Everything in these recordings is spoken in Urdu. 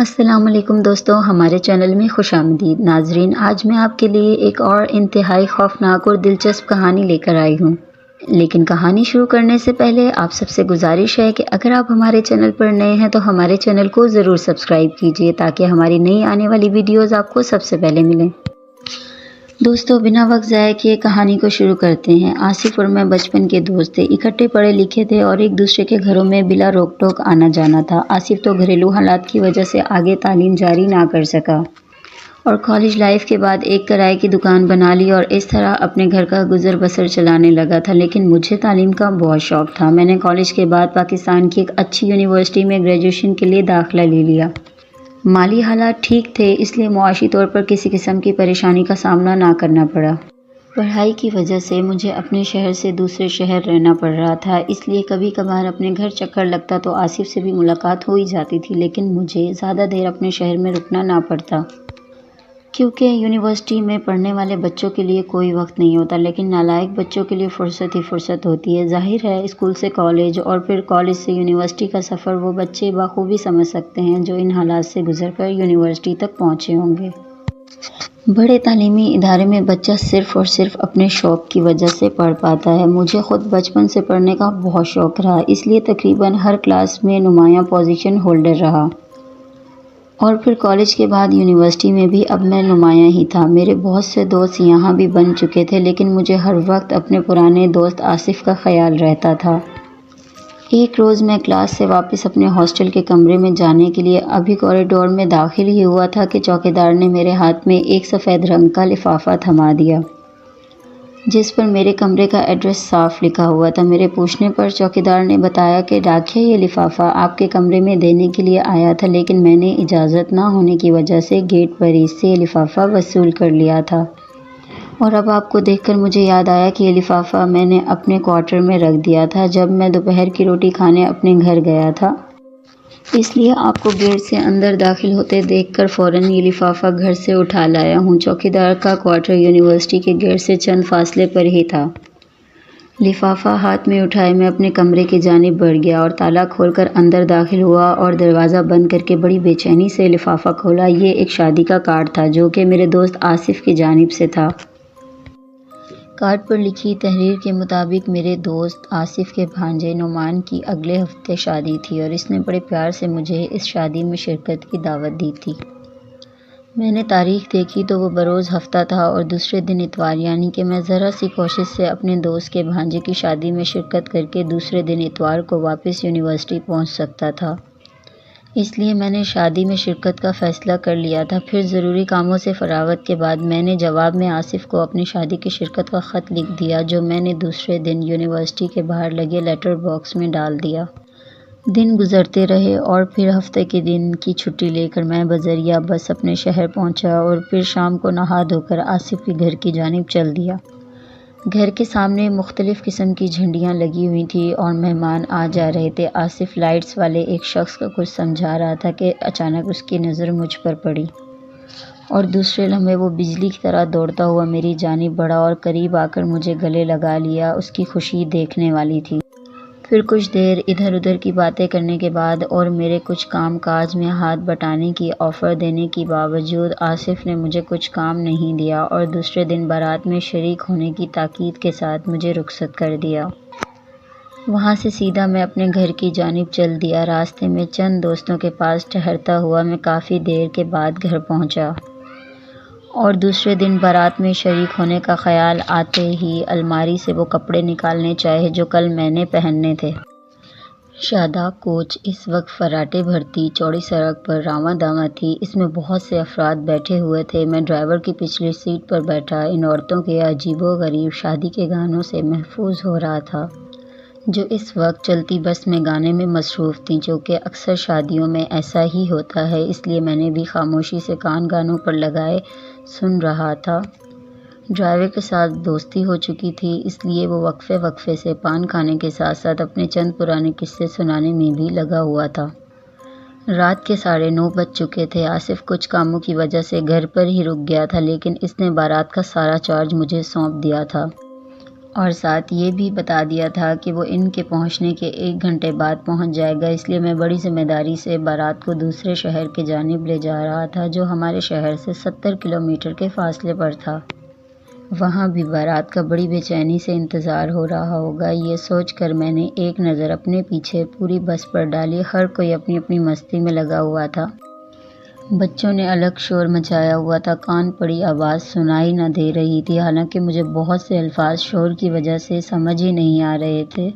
السلام علیکم دوستو، ہمارے چینل میں خوش آمدید ناظرین۔ آج میں آپ کے لیے ایک اور انتہائی خوفناک اور دلچسپ کہانی لے کر آئی ہوں، لیکن کہانی شروع کرنے سے پہلے آپ سب سے گزارش ہے کہ اگر آپ ہمارے چینل پر نئے ہیں تو ہمارے چینل کو ضرور سبسکرائب کیجیے تاکہ ہماری نئی آنے والی ویڈیوز آپ کو سب سے پہلے ملیں۔ دوستو، بنا وقت ضائع کیے کہانی کو شروع کرتے ہیں۔ آصف اور میں بچپن کے دوست تھے، اکٹھے پڑھے لکھے تھے اور ایک دوسرے کے گھروں میں بلا روک ٹوک آنا جانا تھا۔ آصف تو گھریلو حالات کی وجہ سے آگے تعلیم جاری نہ کر سکا اور کالج لائف کے بعد ایک کرائے کی دکان بنا لی اور اس طرح اپنے گھر کا گزر بسر چلانے لگا تھا، لیکن مجھے تعلیم کا بہت شوق تھا۔ میں نے کالج کے بعد پاکستان کی ایک اچھی یونیورسٹی میں گریجویشن کے لیے داخلہ لے لیا۔ مالی حالات ٹھیک تھے، اس لیے معاشی طور پر کسی قسم کی پریشانی کا سامنا نہ کرنا پڑا۔ پڑھائی کی وجہ سے مجھے اپنے شہر سے دوسرے شہر رہنا پڑ رہا تھا، اس لیے کبھی کبھار اپنے گھر چکر لگتا تو آصف سے بھی ملاقات ہو ہی جاتی تھی، لیکن مجھے زیادہ دیر اپنے شہر میں رکنا نہ پڑتا کیونکہ یونیورسٹی میں پڑھنے والے بچوں کے لیے کوئی وقت نہیں ہوتا، لیکن نالائق بچوں کے لیے فرصت ہی فرصت ہوتی ہے۔ ظاہر ہے اسکول سے کالج اور پھر کالج سے یونیورسٹی کا سفر وہ بچے بخوبی سمجھ سکتے ہیں جو ان حالات سے گزر کر یونیورسٹی تک پہنچے ہوں گے۔ بڑے تعلیمی ادارے میں بچہ صرف اور صرف اپنے شوق کی وجہ سے پڑھ پاتا ہے۔ مجھے خود بچپن سے پڑھنے کا بہت شوق رہا، اس لیے تقریباً ہر کلاس میں نمایاں پوزیشن ہولڈر رہا اور پھر کالج کے بعد یونیورسٹی میں بھی اب میں نمایاں ہی تھا۔ میرے بہت سے دوست یہاں بھی بن چکے تھے، لیکن مجھے ہر وقت اپنے پرانے دوست آصف کا خیال رہتا تھا۔ ایک روز میں کلاس سے واپس اپنے ہاسٹل کے کمرے میں جانے کے لیے ابھی کوریڈور میں داخل ہی ہوا تھا کہ چوکیدار نے میرے ہاتھ میں ایک سفید رنگ کا لفافہ تھما دیا جس پر میرے کمرے کا ایڈریس صاف لکھا ہوا تھا۔ میرے پوچھنے پر چوکیدار نے بتایا کہ ڈاکیہ یہ لفافہ آپ کے کمرے میں دینے کے لیے آیا تھا، لیکن میں نے اجازت نہ ہونے کی وجہ سے گیٹ پر ہی سے یہ لفافہ وصول کر لیا تھا، اور اب آپ کو دیکھ کر مجھے یاد آیا کہ یہ لفافہ میں نے اپنے کوارٹر میں رکھ دیا تھا جب میں دوپہر کی روٹی کھانے اپنے گھر گیا تھا، اس لیے آپ کو گیٹ سے اندر داخل ہوتے دیکھ کر فوراً یہ لفافہ گھر سے اٹھا لایا ہوں۔ چوکیدار کا کوارٹر یونیورسٹی کے گیٹ سے چند فاصلے پر ہی تھا۔ لفافہ ہاتھ میں اٹھائے میں اپنے کمرے کی جانب بڑھ گیا اور تالا کھول کر اندر داخل ہوا اور دروازہ بند کر کے بڑی بے چینی سے لفافہ کھولا۔ یہ ایک شادی کا کارڈ تھا جو کہ میرے دوست آصف کی جانب سے تھا۔ کارڈ پر لکھی تحریر کے مطابق میرے دوست آصف کے بھانجے نعمان کی اگلے ہفتے شادی تھی اور اس نے بڑے پیار سے مجھے اس شادی میں شرکت کی دعوت دی تھی۔ میں نے تاریخ دیکھی تو وہ بروز ہفتہ تھا اور دوسرے دن اتوار، یعنی کہ میں ذرا سی کوشش سے اپنے دوست کے بھانجے کی شادی میں شرکت کر کے دوسرے دن اتوار کو واپس یونیورسٹی پہنچ سکتا تھا، اس لیے میں نے شادی میں شرکت کا فیصلہ کر لیا تھا۔ پھر ضروری کاموں سے فراغت کے بعد میں نے جواب میں آصف کو اپنی شادی کی شرکت کا خط لکھ دیا جو میں نے دوسرے دن یونیورسٹی کے باہر لگے لیٹر باکس میں ڈال دیا۔ دن گزرتے رہے اور پھر ہفتے کے دن کی چھٹی لے کر میں بذریعہ بس اپنے شہر پہنچا اور پھر شام کو نہا دھو کر آصف کے گھر کی جانب چل دیا۔ گھر کے سامنے مختلف قسم کی جھنڈیاں لگی ہوئی تھیں اور مہمان آ جا رہے تھے۔ آصف لائٹس والے ایک شخص کو کچھ سمجھا رہا تھا کہ اچانک اس کی نظر مجھ پر پڑی اور دوسرے لمحے وہ بجلی کی طرح دوڑتا ہوا میری جانب بڑھا اور قریب آ کر مجھے گلے لگا لیا۔ اس کی خوشی دیکھنے والی تھی۔ پھر کچھ دیر ادھر ادھر کی باتیں کرنے کے بعد اور میرے کچھ کام کاج میں ہاتھ بٹانے کی آفر دینے کے باوجود آصف نے مجھے کچھ کام نہیں دیا اور دوسرے دن بارات میں شریک ہونے کی تاکید کے ساتھ مجھے رخصت کر دیا۔ وہاں سے سیدھا میں اپنے گھر کی جانب چل دیا۔ راستے میں چند دوستوں کے پاس ٹھہرتا ہوا میں کافی دیر کے بعد گھر پہنچا اور دوسرے دن بارات میں شریک ہونے کا خیال آتے ہی الماری سے وہ کپڑے نکالنے چاہے جو کل میں نے پہننے تھے۔ شاداب کوچ اس وقت فراٹے بھرتی چوڑی سڑک پر رواں دواں تھی۔ اس میں بہت سے افراد بیٹھے ہوئے تھے۔ میں ڈرائیور کی پچھلی سیٹ پر بیٹھا ان عورتوں کے عجیب و غریب شادی کے گانوں سے محفوظ ہو رہا تھا جو اس وقت چلتی بس میں گانے میں مصروف تھیں، چونکہ اکثر شادیوں میں ایسا ہی ہوتا ہے، اس لیے میں نے بھی خاموشی سے کان گانوں پر لگائے سن رہا تھا۔ ڈرائیور کے ساتھ دوستی ہو چکی تھی، اس لیے وہ وقفے وقفے سے پان کھانے کے ساتھ ساتھ اپنے چند پرانے قصے سنانے میں بھی لگا ہوا تھا۔ رات کے 9:30 بج چکے تھے۔ آصف کچھ کاموں کی وجہ سے گھر پر ہی رک گیا تھا، لیکن اس نے بارات کا سارا چارج مجھے سونپ دیا تھا اور ساتھ یہ بھی بتا دیا تھا کہ وہ ان کے پہنچنے کے 1 گھنٹے بعد پہنچ جائے گا، اس لیے میں بڑی ذمہ داری سے بارات کو دوسرے شہر کی جانب لے جا رہا تھا جو ہمارے شہر سے 70 کلومیٹر کے فاصلے پر تھا۔ وہاں بھی بارات کا بڑی بے چینی سے انتظار ہو رہا ہوگا، یہ سوچ کر میں نے ایک نظر اپنے پیچھے پوری بس پر ڈالی۔ ہر کوئی اپنی اپنی مستی میں لگا ہوا تھا۔ بچوں نے الگ شور مچایا ہوا تھا، کان پڑی آواز سنائی نہ دے رہی تھی، حالانکہ مجھے بہت سے الفاظ شور کی وجہ سے سمجھ ہی نہیں آ رہے تھے۔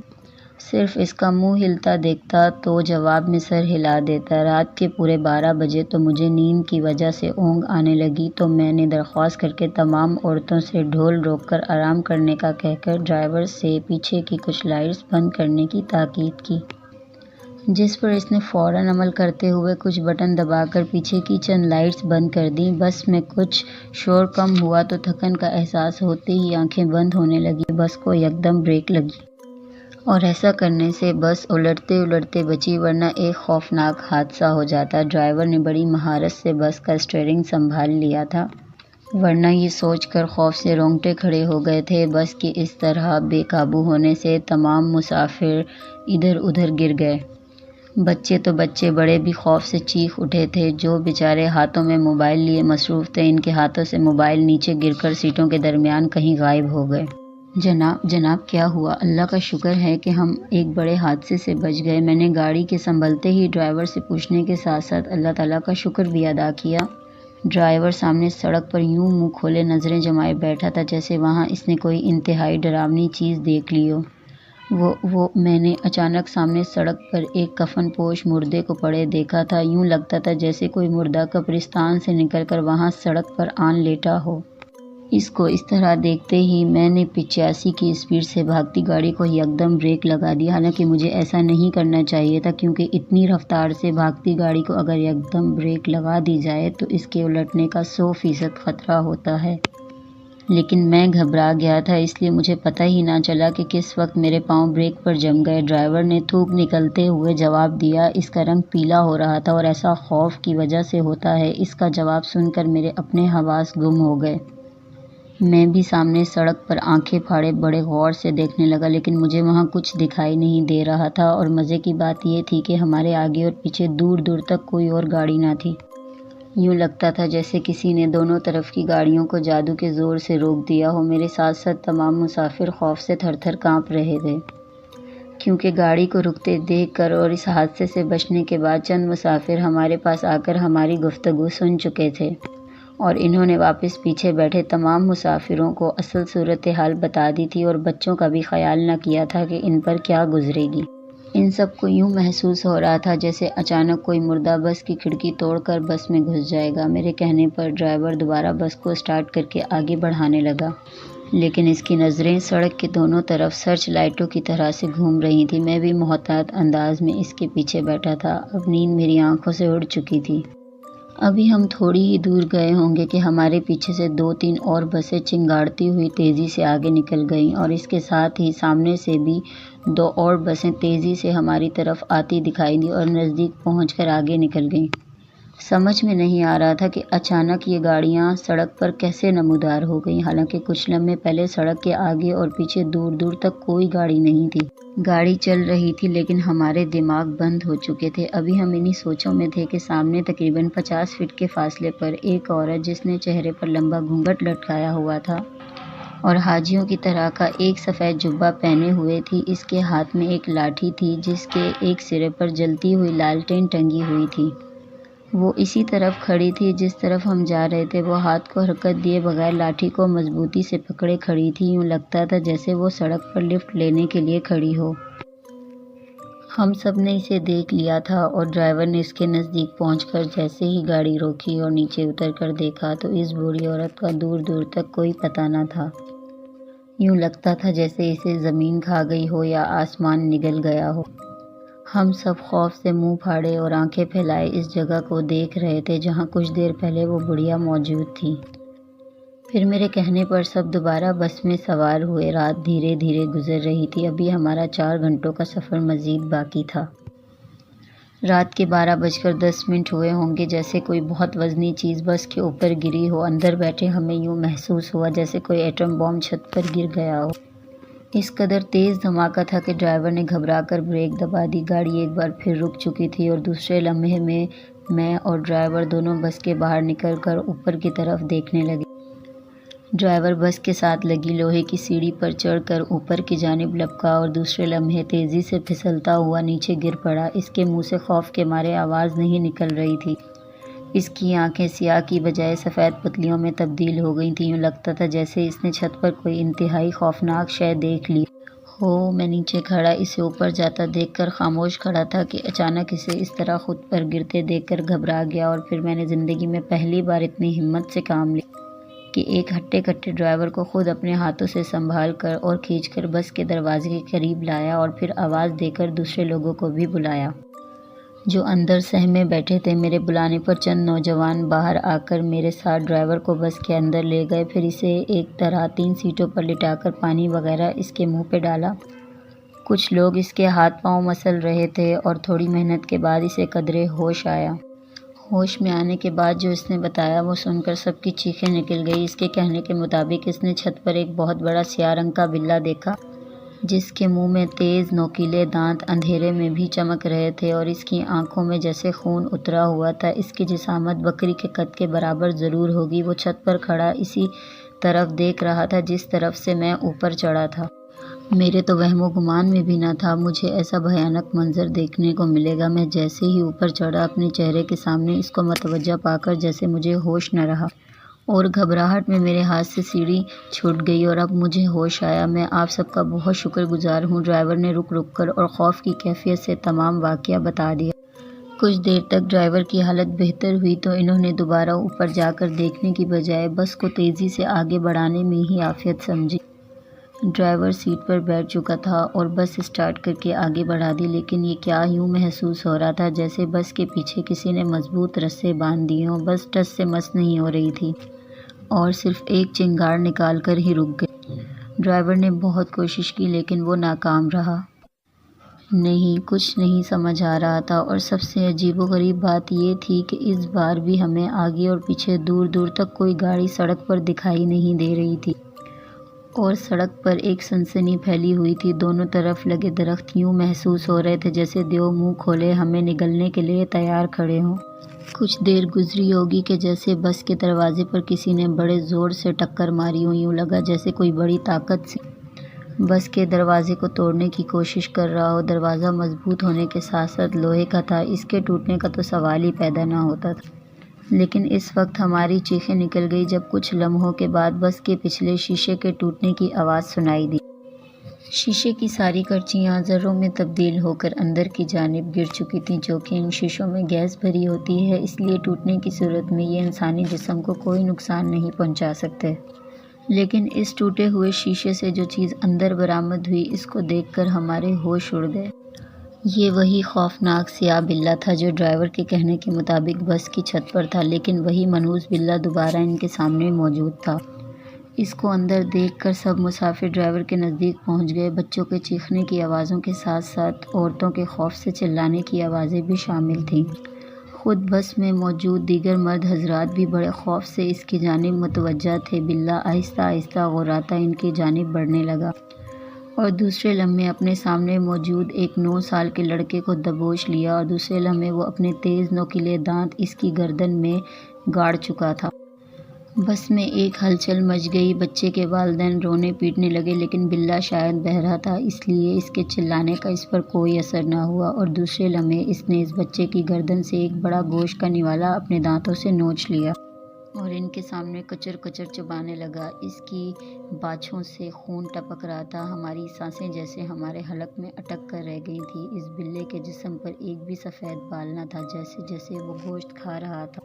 صرف اس کا منہ ہلتا دیکھتا تو جواب میں سر ہلا دیتا۔ رات کے پورے 12 بجے تو مجھے نیند کی وجہ سے اونگ آنے لگی، تو میں نے درخواست کر کے تمام عورتوں سے ڈھول روک کر آرام کرنے کا کہہ کر ڈرائیور سے پیچھے کی کچھ لائٹس بند کرنے کی تاکید کی، جس پر اس نے فوراً عمل کرتے ہوئے کچھ بٹن دبا کر پیچھے کی چند لائٹس بند کر دیں۔ بس میں کچھ شور کم ہوا تو تھکن کا احساس ہوتے ہی آنکھیں بند ہونے لگی، بس کو یکدم بریک لگی اور ایسا کرنے سے بس الٹتے الٹتے بچی، ورنہ ایک خوفناک حادثہ ہو جاتا۔ ڈرائیور نے بڑی مہارت سے بس کا اسٹیئرنگ سنبھال لیا تھا، ورنہ یہ سوچ کر خوف سے رونگٹے کھڑے ہو گئے تھے۔ بس کے اس طرح بے قابو ہونے سے تمام مسافر ادھر ادھر گر گئے۔ بچے تو بچے، بڑے بھی خوف سے چیخ اٹھے تھے۔ جو بیچارے ہاتھوں میں موبائل لیے مصروف تھے، ان کے ہاتھوں سے موبائل نیچے گر کر سیٹوں کے درمیان کہیں غائب ہو گئے۔ جناب کیا ہوا؟ اللہ کا شکر ہے کہ ہم ایک بڑے حادثے سے بچ گئے، میں نے گاڑی کے سنبھلتے ہی ڈرائیور سے پوچھنے کے ساتھ ساتھ اللہ تعالیٰ کا شکر بھی ادا کیا۔ ڈرائیور سامنے سڑک پر یوں منہ کھولے نظریں جمائے بیٹھا تھا جیسے وہاں اس نے کوئی انتہائی ڈراؤنی چیز دیکھ لی ہو۔ میں نے اچانک سامنے سڑک پر ایک کفن پوش مردے کو پڑے دیکھا تھا، یوں لگتا تھا جیسے کوئی مردہ قبرستان سے نکل کر وہاں سڑک پر آن لیٹا ہو۔ اس کو اس طرح دیکھتے ہی میں نے 85 کی اسپیڈ سے بھاگتی گاڑی کو یکدم بریک لگا دی، حالانکہ مجھے ایسا نہیں کرنا چاہیے تھا، کیونکہ اتنی رفتار سے بھاگتی گاڑی کو اگر یکدم بریک لگا دی جائے تو اس کے الٹنے کا 100% خطرہ ہوتا ہے۔ لیکن میں گھبرا گیا تھا، اس لیے مجھے پتہ ہی نہ چلا کہ کس وقت میرے پاؤں بریک پر جم گئے۔ ڈرائیور نے تھوک نکلتے ہوئے جواب دیا، اس کا رنگ پیلا ہو رہا تھا اور ایسا خوف کی وجہ سے ہوتا ہے۔ اس کا جواب سن کر میرے اپنے حواس گم ہو گئے۔ میں بھی سامنے سڑک پر آنکھیں پھاڑے بڑے غور سے دیکھنے لگا، لیکن مجھے وہاں کچھ دکھائی نہیں دے رہا تھا، اور مزے کی بات یہ تھی کہ ہمارے آگے اور پیچھے دور دور تک کوئی اور گاڑی نہ تھی۔ یوں لگتا تھا جیسے کسی نے دونوں طرف کی گاڑیوں کو جادو کے زور سے روک دیا ہو۔ میرے ساتھ ساتھ تمام مسافر خوف سے تھر تھر کانپ رہے تھے، کیونکہ گاڑی کو رکتے دیکھ کر اور اس حادثے سے بچنے کے بعد چند مسافر ہمارے پاس آ کر ہماری گفتگو سن چکے تھے، اور انہوں نے واپس پیچھے بیٹھے تمام مسافروں کو اصل صورتحال بتا دی تھی، اور بچوں کا بھی خیال نہ کیا تھا کہ ان پر کیا گزرے گی۔ ان سب کو یوں محسوس ہو رہا تھا جیسے اچانک کوئی مردہ بس کی کھڑکی توڑ کر بس میں گھس جائے گا۔ میرے کہنے پر ڈرائیور دوبارہ بس کو سٹارٹ کر کے آگے بڑھانے لگا، لیکن اس کی نظریں سڑک کے دونوں طرف سرچ لائٹوں کی طرح سے گھوم رہی تھیں۔ میں بھی محتاط انداز میں اس کے پیچھے بیٹھا تھا۔ اب نیند میری آنکھوں سے اڑ چکی تھی۔ ابھی ہم تھوڑی ہی دور گئے ہوں گے کہ ہمارے پیچھے سے 2-3 اور بسیں چنگاڑتی ہوئی تیزی سے آگے نکل گئیں، اور اس کے ساتھ ہی سامنے سے بھی 2 اور بسیں تیزی سے ہماری طرف آتی دکھائی دیں اور نزدیک پہنچ کر آگے نکل گئیں۔ سمجھ میں نہیں آ رہا تھا کہ اچانک یہ گاڑیاں سڑک پر کیسے نمودار ہو گئیں، حالانکہ کچھ لمحے پہلے سڑک کے آگے اور پیچھے دور دور تک کوئی گاڑی نہیں تھی۔ گاڑی چل رہی تھی لیکن ہمارے دماغ بند ہو چکے تھے۔ ابھی ہم انہی سوچوں میں تھے کہ سامنے تقریباً 50 فٹ کے فاصلے پر ایک عورت، جس نے چہرے پر لمبا گھونگھٹ لٹکایا ہوا تھا اور حاجیوں کی طرح کا ایک سفید جبہ پہنے ہوئے تھی، اس کے ہاتھ میں ایک لاٹھی تھی جس کے ایک سرے پر جلتی ہوئی لالٹین ٹنگی ہوئی تھی۔ وہ اسی طرف کھڑی تھی جس طرف ہم جا رہے تھے۔ وہ ہاتھ کو حرکت دیے بغیر لاٹھی کو مضبوطی سے پکڑے کھڑی تھی، یوں لگتا تھا جیسے وہ سڑک پر لفٹ لینے کے لیے کھڑی ہو۔ ہم سب نے اسے دیکھ لیا تھا، اور ڈرائیور نے اس کے نزدیک پہنچ کر جیسے ہی گاڑی روکی اور نیچے اتر کر دیکھا تو اس بوڑھی عورت کا دور دور تک کوئی پتہ نہ تھا۔ یوں لگتا تھا جیسے اسے زمین کھا گئی ہو یا آسمان نگل گیا ہو۔ ہم سب خوف سے منہ پھاڑے اور آنکھیں پھیلائے اس جگہ کو دیکھ رہے تھے جہاں کچھ دیر پہلے وہ بڑھیا موجود تھی۔ پھر میرے کہنے پر سب دوبارہ بس میں سوار ہوئے۔ رات دھیرے دھیرے گزر رہی تھی، ابھی ہمارا 4 گھنٹوں کا سفر مزید باقی تھا۔ رات کے 12:10 ہوئے ہوں گے۔ جیسے کوئی بہت وزنی چیز بس کے اوپر گری ہو۔ اندر بیٹھے ہمیں یوں محسوس ہوا جیسے کوئی ایٹم بم چھت پر گر گیا ہو۔ اس قدر تیز دھماکہ تھا کہ ڈرائیور نے گھبرا کر بریک دبا دی۔ گاڑی ایک بار پھر رک چکی تھی اور دوسرے لمحے میں اور ڈرائیور دونوں بس کے باہر نکل کر اوپر کی طرف دیکھنے لگے۔ ڈرائیور بس کے ساتھ لگی لوہے کی سیڑھی پر چڑھ کر اوپر کی جانب لپکا اور دوسرے لمحے تیزی سے پھسلتا ہوا نیچے گر پڑا۔ اس کے منہ سے خوف کے مارے آواز نہیں نکل رہی تھی۔ اس کی آنکھیں سیاہ کی بجائے سفید پتلیوں میں تبدیل ہو گئی تھیں۔ یوں لگتا تھا جیسے اس نے چھت پر کوئی انتہائی خوفناک شے دیکھ لی ہو۔ میں نیچے کھڑا اسے اوپر جاتا دیکھ کر خاموش کھڑا تھا کہ اچانک اسے اس طرح خود پر گرتے دیکھ کر گھبرا گیا، اور پھر میں نے زندگی میں پہلی بار اتنی ہمت سے کام لیا کہ ایک ہٹے کٹے ڈرائیور کو خود اپنے ہاتھوں سے سنبھال کر اور کھینچ کر بس کے دروازے کے قریب لایا، اور پھر آواز دے کر دوسرے لوگوں کو بھی بلایا جو اندر سہمے بیٹھے تھے۔ میرے بلانے پر چند نوجوان باہر آ کر میرے ساتھ ڈرائیور کو بس کے اندر لے گئے، پھر اسے ایک طرح 3 سیٹوں پر لٹا کر پانی وغیرہ اس کے منہ پہ ڈالا۔ کچھ لوگ اس کے ہاتھ پاؤں مسل رہے تھے، اور تھوڑی محنت کے بعد اسے قدرے ہوش آیا۔ ہوش میں آنے کے بعد جو اس نے بتایا وہ سن کر سب کی چیخیں نکل گئی۔ اس کے کہنے کے مطابق اس نے چھت پر ایک بہت بڑا سیاہ رنگ کا بلّا دیکھا جس کے منہ میں تیز نوکیلے دانت اندھیرے میں بھی چمک رہے تھے، اور اس کی آنکھوں میں جیسے خون اترا ہوا تھا۔ اس کی جسامت بکری کے قد کے برابر ضرور ہوگی۔ وہ چھت پر کھڑا اسی طرف دیکھ رہا تھا جس طرف سے میں اوپر چڑھا تھا۔ میرے تو وہم و گمان میں بھی نہ تھا مجھے ایسا بھیانک منظر دیکھنے کو ملے گا۔ میں جیسے ہی اوپر چڑھا اپنے چہرے کے سامنے اس کو متوجہ پا کر جیسے مجھے ہوش نہ رہا، اور گھبراہٹ میں میرے ہاتھ سے سیڑھی چھوٹ گئی اور اب مجھے ہوش آیا۔ میں آپ سب کا بہت شکر گزار ہوں۔ ڈرائیور نے رک رک کر اور خوف کی کیفیت سے تمام واقعہ بتا دیا۔ کچھ دیر تک ڈرائیور کی حالت بہتر ہوئی تو انہوں نے دوبارہ اوپر جا کر دیکھنے کی بجائے بس کو تیزی سے آگے بڑھانے میں ہی عافیت سمجھی۔ ڈرائیور سیٹ پر بیٹھ چکا تھا اور بس اسٹارٹ کر کے آگے بڑھا دی، لیکن یہ کیا یوں محسوس ہو رہا تھا جیسے بس کے پیچھے کسی نے مضبوط رسے باندھ دیے ہوں۔ بس ٹس سے مس نہیں ہو رہی تھی اور صرف ایک چنگاڑ نکال کر ہی رک گئی۔ ڈرائیور نے بہت کوشش کی لیکن وہ ناکام رہا۔ نہیں، کچھ نہیں سمجھ آ رہا تھا، اور سب سے عجیب و غریب بات یہ تھی کہ اس بار بھی ہمیں آگے اور پیچھے دور دور تک کوئی گاڑی سڑک پر دکھائی نہیں دے رہی تھی، اور سڑک پر ایک سنسنی پھیلی ہوئی تھی۔ دونوں طرف لگے درخت یوں محسوس ہو رہے تھے جیسے دیو منہ کھولے ہمیں نگلنے کے لیے تیار کھڑے ہوں۔ کچھ دیر گزری ہوگی کہ جیسے بس کے دروازے پر کسی نے بڑے زور سے ٹکر ماری ہو۔ یوں لگا جیسے کوئی بڑی طاقت سے بس کے دروازے کو توڑنے کی کوشش کر رہا ہو۔ دروازہ مضبوط ہونے کے ساتھ ساتھ لوہے کا تھا، اس کے ٹوٹنے کا تو سوال ہی پیدا نہ ہوتا تھا۔ لیکن اس وقت ہماری چیخیں نکل گئی جب کچھ لمحوں کے بعد بس کے پچھلے شیشے کے ٹوٹنے کی آواز سنائی دی۔ شیشے کی ساری کرچیاں ذروں میں تبدیل ہو کر اندر کی جانب گر چکی تھیں، جو کہ ان شیشوں میں گیس بھری ہوتی ہے، اس لیے ٹوٹنے کی صورت میں یہ انسانی جسم کو کوئی نقصان نہیں پہنچا سکتے۔ لیکن اس ٹوٹے ہوئے شیشے سے جو چیز اندر برآمد ہوئی اس کو دیکھ کر ہمارے ہوش اڑ گئے۔ یہ وہی خوفناک سیاہ بلّا تھا جو ڈرائیور کے کہنے کے مطابق بس کی چھت پر تھا، لیکن وہی منحوس بلّا دوبارہ ان کے سامنے موجود تھا۔ اس کو اندر دیکھ کر سب مسافر ڈرائیور کے نزدیک پہنچ گئے۔ بچوں کے چیخنے کی آوازوں کے ساتھ ساتھ عورتوں کے خوف سے چلانے کی آوازیں بھی شامل تھیں۔ خود بس میں موجود دیگر مرد حضرات بھی بڑے خوف سے اس کی جانب متوجہ تھے۔ بلّا آہستہ آہستہ غوراتا ان کی جانب بڑھنے لگا، اور دوسرے لمحے اپنے سامنے موجود ایک 9 سال کے لڑکے کو دبوچ لیا، اور دوسرے لمحے وہ اپنے تیز نوکیلے دانت اس کی گردن میں گاڑ چکا تھا۔ بس میں ایک ہلچل مچ گئی۔ بچے کے والدین رونے پیٹنے لگے، لیکن بلّا شاید بہرا تھا اس لیے اس کے چلانے کا اس پر کوئی اثر نہ ہوا، اور دوسرے لمحے اس نے اس بچے کی گردن سے ایک بڑا گوشت کا نوالا اپنے دانتوں سے نوچ لیا اور ان کے سامنے کچر کچر چبانے لگا۔ اس کی باچھوں سے خون ٹپک رہا تھا۔ ہماری سانسیں جیسے ہمارے حلق میں اٹک کر رہ گئی تھیں۔ اس بلّے کے جسم پر ایک بھی سفید بال نہ تھا۔ جیسے جیسے وہ گوشت کھا رہا تھا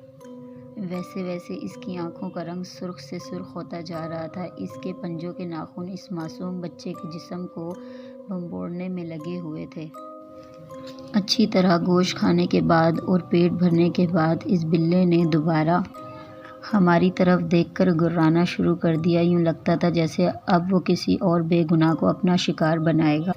ویسے ویسے اس کی آنکھوں کا رنگ سرخ سے سرخ ہوتا جا رہا تھا۔ اس کے پنجوں کے ناخن اس معصوم بچے کے جسم کو بھنبوڑنے میں لگے ہوئے تھے۔ اچھی طرح گوشت کھانے کے بعد اور پیٹ بھرنے کے بعد اس بلّے نے دوبارہ ہماری طرف دیکھ کر گرانا شروع کر دیا۔ یوں لگتا تھا جیسے اب وہ کسی اور بے گناہ کو اپنا شکار بنائے گا۔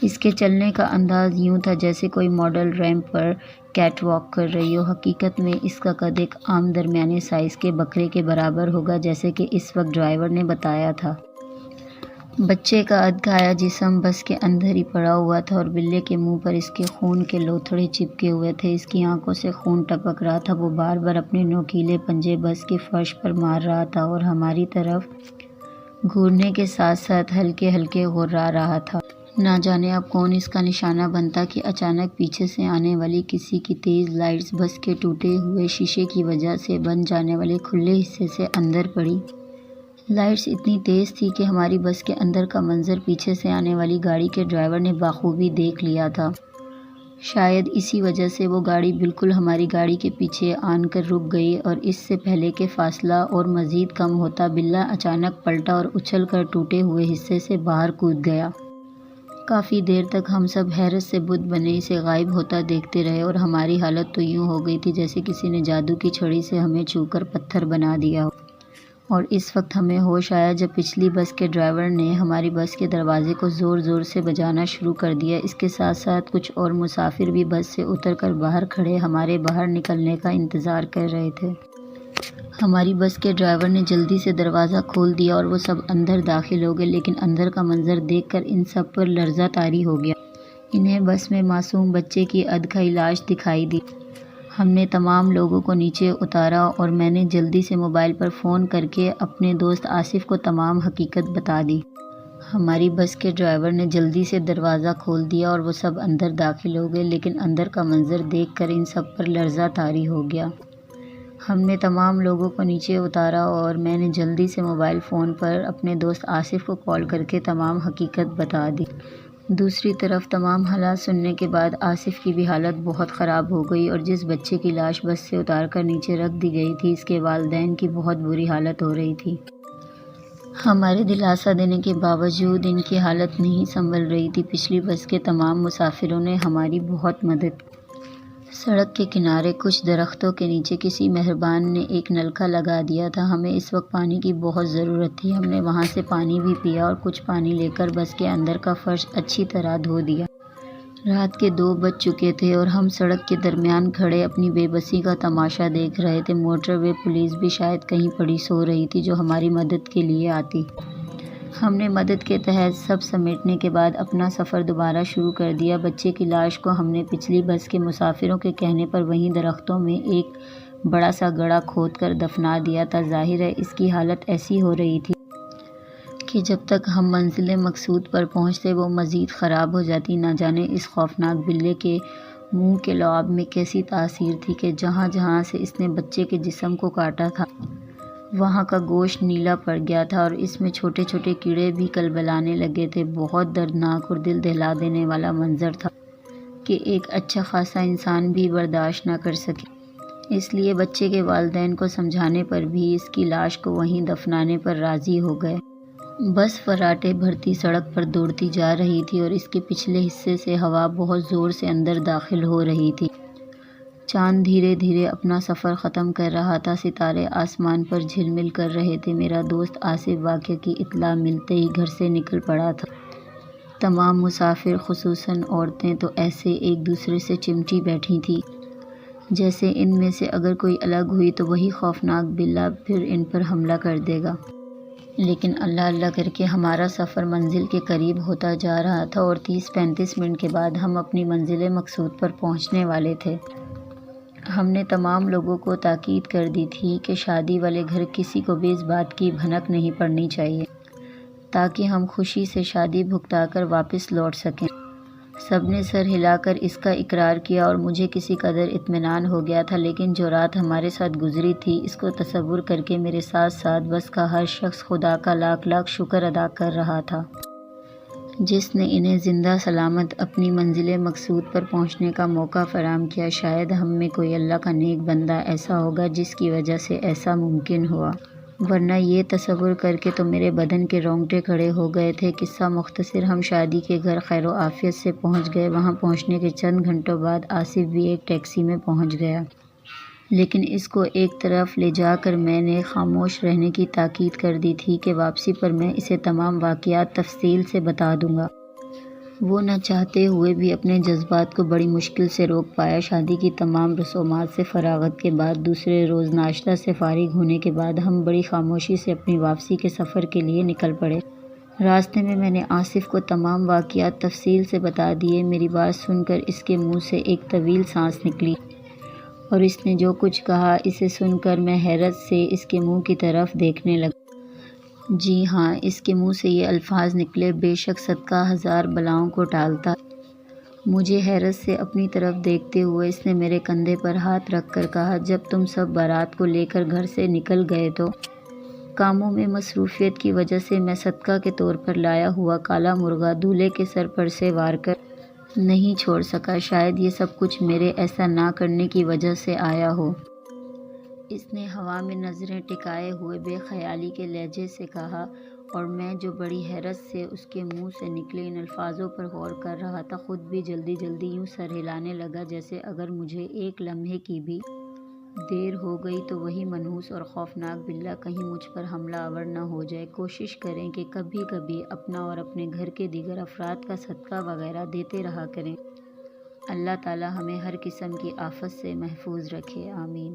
اس کے چلنے کا انداز یوں تھا جیسے کوئی ماڈل ریمپ پر کیٹ واک کر رہی ہو۔ حقیقت میں اس کا قد ایک عام درمیانے سائز کے بکرے کے برابر ہوگا جیسے کہ اس وقت ڈرائیور نے بتایا تھا۔ بچے کا ادھکایا جسم بس کے اندر ہی پڑا ہوا تھا اور بلے کے منہ پر اس کے خون کے لوتھڑے چپکے ہوئے تھے۔ اس کی آنکھوں سے خون ٹپک رہا تھا۔ وہ بار بار اپنے نوکیلے پنجے بس کے فرش پر مار رہا تھا اور ہماری طرف گھورنے کے ساتھ ساتھ ہلکے ہلکے غرا رہا تھا۔ نہ جانے اب کون اس کا نشانہ بنتا کہ اچانک پیچھے سے آنے والی کسی کی تیز لائٹس بس کے ٹوٹے ہوئے شیشے کی وجہ سے بن جانے والے کھلے حصے سے اندر پڑی۔ لائٹس اتنی تیز تھی کہ ہماری بس کے اندر کا منظر پیچھے سے آنے والی گاڑی کے ڈرائیور نے بخوبی دیکھ لیا تھا۔ شاید اسی وجہ سے وہ گاڑی بالکل ہماری گاڑی کے پیچھے آن کر رک گئی اور اس سے پہلے کہ فاصلہ اور مزید کم ہوتا بلا اچانک پلٹا اور اچھل کر ٹوٹے ہوئے حصے سے باہر کود گیا۔ کافی دیر تک ہم سب حیرت سے بت بنے اسے غائب ہوتا دیکھتے رہے اور ہماری حالت تو یوں ہو گئی تھی جیسے کسی نے جادو کی چھڑی سے ہمیں چھو کر پتھر بنا دیا ہو۔ اور اس وقت ہمیں ہوش آیا جب پچھلی بس کے ڈرائیور نے ہماری بس کے دروازے کو زور زور سے بجانا شروع کر دیا۔ اس کے ساتھ ساتھ کچھ اور مسافر بھی بس سے اتر کر باہر کھڑے ہمارے باہر نکلنے کا انتظار کر رہے تھے۔ ہماری بس کے ڈرائیور نے جلدی سے دروازہ کھول دیا اور وہ سب اندر داخل ہو گئے، لیکن اندر کا منظر دیکھ کر ان سب پر لرزہ طاری ہو گیا۔ انہیں بس میں معصوم بچے کی ادھکھائی لاش دکھائی دی۔ ہم نے تمام لوگوں کو نیچے اتارا اور میں نے جلدی سے موبائل پر فون کر کے اپنے دوست آصف کو تمام حقیقت بتا دی۔ ہماری بس کے ڈرائیور نے جلدی سے دروازہ کھول دیا اور وہ سب اندر داخل ہو گئے، لیکن اندر کا منظر دیکھ کر ان سب پر لرزہ طاری ہو گیا۔ ہم نے تمام لوگوں کو نیچے اتارا اور میں نے جلدی سے موبائل فون پر اپنے دوست آصف کو کال کر کے تمام حقیقت بتا دی۔ دوسری طرف تمام حالات سننے کے بعد آصف کی بھی حالت بہت خراب ہو گئی اور جس بچے کی لاش بس سے اتار کر نیچے رکھ دی گئی تھی اس کے والدین کی بہت بری حالت ہو رہی تھی۔ ہمارے دلاسا دینے کے باوجود ان کی حالت نہیں سنبھل رہی تھی۔ پچھلی بس کے تمام مسافروں نے ہماری بہت مدد کی۔ سڑک کے کنارے کچھ درختوں کے نیچے کسی مہربان نے ایک نلکا لگا دیا تھا۔ ہمیں اس وقت پانی کی بہت ضرورت تھی۔ ہم نے وہاں سے پانی بھی پیا اور کچھ پانی لے کر بس کے اندر کا فرش اچھی طرح دھو دیا۔ رات کے 2 بج چکے تھے اور ہم سڑک کے درمیان کھڑے اپنی بے بسی کا تماشا دیکھ رہے تھے۔ موٹر وے پولیس بھی شاید کہیں پڑی سو رہی تھی جو ہماری مدد کے لیے آتی۔ ہم نے مدد کے تحت سب سمیٹنے کے بعد اپنا سفر دوبارہ شروع کر دیا۔ بچے کی لاش کو ہم نے پچھلی بس کے مسافروں کے کہنے پر وہیں درختوں میں ایک بڑا سا گڑھا کھود کر دفنا دیا تھا۔ ظاہر ہے اس کی حالت ایسی ہو رہی تھی کہ جب تک ہم منزل مقصود پر پہنچتے وہ مزید خراب ہو جاتی۔ نہ جانے اس خوفناک بلے کے منہ کے لعاب میں کیسی تاثیر تھی کہ جہاں جہاں سے اس نے بچے کے جسم کو کاٹا تھا وہاں کا گوشت نیلا پڑ گیا تھا اور اس میں چھوٹے چھوٹے کیڑے بھی کلبلانے لگے تھے۔ بہت دردناک اور دل دہلا دینے والا منظر تھا کہ ایک اچھا خاصا انسان بھی برداشت نہ کر سکے۔ اس لیے بچے کے والدین کو سمجھانے پر بھی اس کی لاش کو وہیں دفنانے پر راضی ہو گئے۔ بس فراٹے بھرتی سڑک پر دوڑتی جا رہی تھی اور اس کے پچھلے حصے سے ہوا بہت زور سے اندر داخل ہو رہی تھی۔ چاند دھیرے دھیرے اپنا سفر ختم کر رہا تھا۔ ستارے آسمان پر جھلمل کر رہے تھے۔ میرا دوست آصف واقعے کی اطلاع ملتے ہی گھر سے نکل پڑا تھا۔ تمام مسافر خصوصاً عورتیں تو ایسے ایک دوسرے سے چمٹی بیٹھی تھیں جیسے ان میں سے اگر کوئی الگ ہوئی تو وہی خوفناک بلا پھر ان پر حملہ کر دے گا۔ لیکن اللہ اللہ کر کے ہمارا سفر منزل کے قریب ہوتا جا رہا تھا اور 30-35 منٹ کے بعد ہم اپنی منزل مقصود پر پہنچنے والے تھے۔ ہم نے تمام لوگوں کو تاکید کر دی تھی کہ شادی والے گھر کسی کو بھی اس بات کی بھنک نہیں پڑنی چاہیے تاکہ ہم خوشی سے شادی بھگتا کر واپس لوٹ سکیں۔ سب نے سر ہلا کر اس کا اقرار کیا اور مجھے کسی قدر اطمینان ہو گیا تھا، لیکن جو رات ہمارے ساتھ گزری تھی اس کو تصور کر کے میرے ساتھ ساتھ بس کا ہر شخص خدا کا لاکھ لاکھ شکر ادا کر رہا تھا جس نے انہیں زندہ سلامت اپنی منزل مقصود پر پہنچنے کا موقع فراہم کیا۔ شاید ہم میں کوئی اللہ کا نیک بندہ ایسا ہوگا جس کی وجہ سے ایسا ممکن ہوا، ورنہ یہ تصور کر کے تو میرے بدن کے رونگٹے کھڑے ہو گئے تھے۔ قصہ مختصر، ہم شادی کے گھر خیر و عافیت سے پہنچ گئے۔ وہاں پہنچنے کے چند گھنٹوں بعد آصف بھی ایک ٹیکسی میں پہنچ گیا، لیکن اس کو ایک طرف لے جا کر میں نے خاموش رہنے کی تاکید کر دی تھی کہ واپسی پر میں اسے تمام واقعات تفصیل سے بتا دوں گا۔ وہ نہ چاہتے ہوئے بھی اپنے جذبات کو بڑی مشکل سے روک پایا۔ شادی کی تمام رسومات سے فراغت کے بعد دوسرے روز ناشتہ سے فارغ ہونے کے بعد ہم بڑی خاموشی سے اپنی واپسی کے سفر کے لیے نکل پڑے۔ راستے میں نے آصف کو تمام واقعات تفصیل سے بتا دیے۔ میری بات سن کر اس کے منہ سے ایک طویل سانس نکلی اور اس نے جو کچھ کہا اسے سن کر میں حیرت سے اس کے منہ کی طرف دیکھنے لگا۔ جی ہاں، اس کے منہ سے یہ الفاظ نکلے، بے شک صدقہ ہزار بلاؤں کو ٹالتا ہے۔ مجھے حیرت سے اپنی طرف دیکھتے ہوئے اس نے میرے کندھے پر ہاتھ رکھ کر کہا، جب تم سب بارات کو لے کر گھر سے نکل گئے تو کاموں میں مصروفیت کی وجہ سے میں صدقہ کے طور پر لایا ہوا کالا مرغا دولہے کے سر پر سے وار کر نہیں چھوڑ سکا۔ شاید یہ سب کچھ میرے ایسا نہ کرنے کی وجہ سے آیا ہو۔ اس نے ہوا میں نظریں ٹکائے ہوئے بے خیالی کے لہجے سے کہا، اور میں جو بڑی حیرت سے اس کے منہ سے نکلے ان الفاظوں پر غور کر رہا تھا، خود بھی جلدی جلدی یوں سر ہلانے لگا جیسے اگر مجھے ایک لمحے کی بھی دیر ہو گئی تو وہی منحوس اور خوفناک بلّہ کہیں مجھ پر حملہ آور نہ ہو جائے۔ کوشش کریں کہ کبھی کبھی اپنا اور اپنے گھر کے دیگر افراد کا صدقہ وغیرہ دیتے رہا کریں۔ اللہ تعالی ہمیں ہر قسم کی آفت سے محفوظ رکھے، آمین۔